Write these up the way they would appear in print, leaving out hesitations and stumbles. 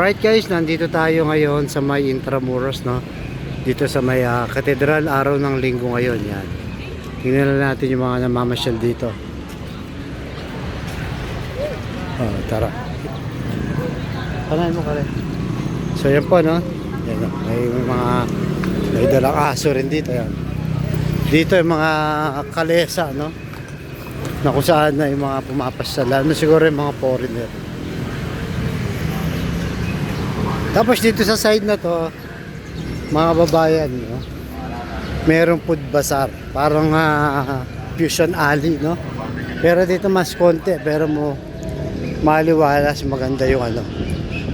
Alright guys, nandito tayo ngayon sa may Intramuros, no? Dito sa may Katedral, araw ng Linggo ngayon. Yan. Tingnan natin yung mga namamasyal dito. Oh, tara. Panahin mo ka rin. So yan po, no? Yan, no? May dalang aso rin dito. Yan. Dito yung mga kalesa, no? Na kung saan na yung mga pumapasyal. Lalo siguro yung mga foreigner. Tapos dito sa side na to, mga babayan, no? Merong food bazaar, parang fusion alley, no? Pero dito mas konti, pero maliwalas, maganda yung ano.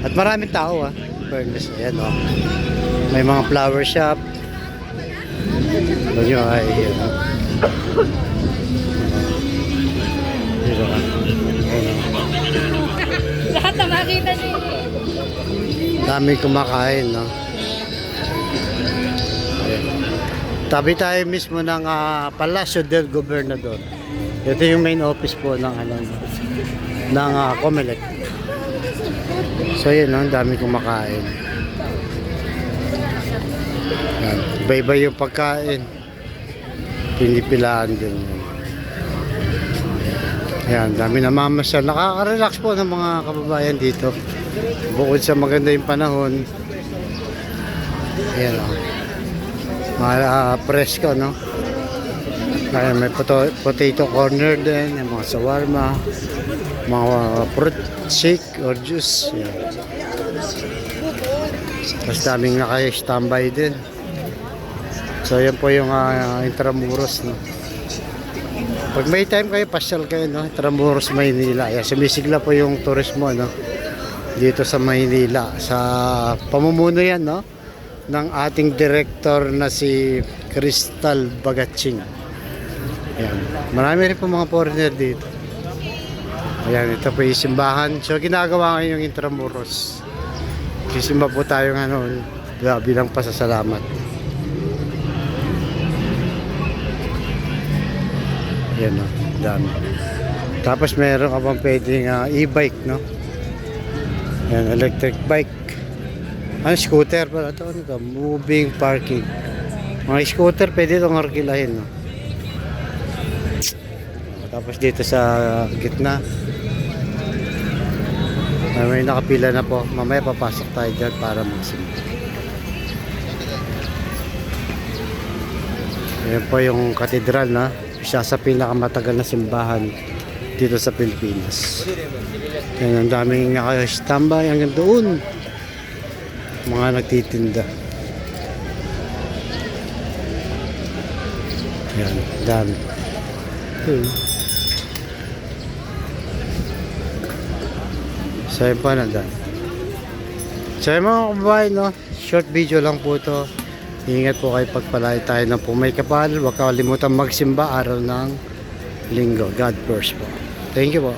At maraming tao, fairness, ayan, no? May mga flower shop. Dito ay dito ka. Lahat na makita niyo. Daming kumakain, no? Ayan. Tabi tayo mismo ng Palacio del Gobernador. Ito yung main office po ng Comelec. So yun, no? Daming kumakain. Ayan. Iba-iba yung pagkain. Pinipilaan din. Ayan, dami namamasyal. Nakaka-relax po ng mga kababayan dito. Bukod sa maganda yung panahon, ayan, presko, no? Ayan, may potato corner din, yung mga shawarma, mga fruit shake or juice. Ayan. Tapos daming naka-standby din. So yan po yung Intramuros, no? Pag may time kayo, pasyal kayo, no? Intramuros, Maynila. Ayan, sumisigla po yung turismo, no? Dito sa Maynila, sa pamumuno yan, no? Ng ating director na si Crystal Bagatsing. Ayan. Marami rin po mga foreigner dito. Ayan, ito po yung simbahan. So ginagawa ngayon yung Intramuros. Sisimba po tayo bilang pasasalamat. Ayan, no? Dami. Tapos meron ka pang pwedeng e-bike, no? Yan, electric bike. Scooter pala ito. Moving parking. Mga scooter, pwede itong arkilahin, no? Tapos dito sa gitna, may nakapila na po. Mamaya papasok tayo dyan para magsimba. Ayan po yung katedral, na isa sa pinakamatagal na simbahan dito sa Pilipinas. Yan, ang daming nakastambay hanggang doon, mga nagtitinda. Yan, dami. So yun pa na dami. So yun mga kababayan, no? Short video lang po to. Ingat po kayo pagpalay tayo ng pumay kapal. Huwag kalimutan magsimba araw ng Linggo. God bless po. Thank you po.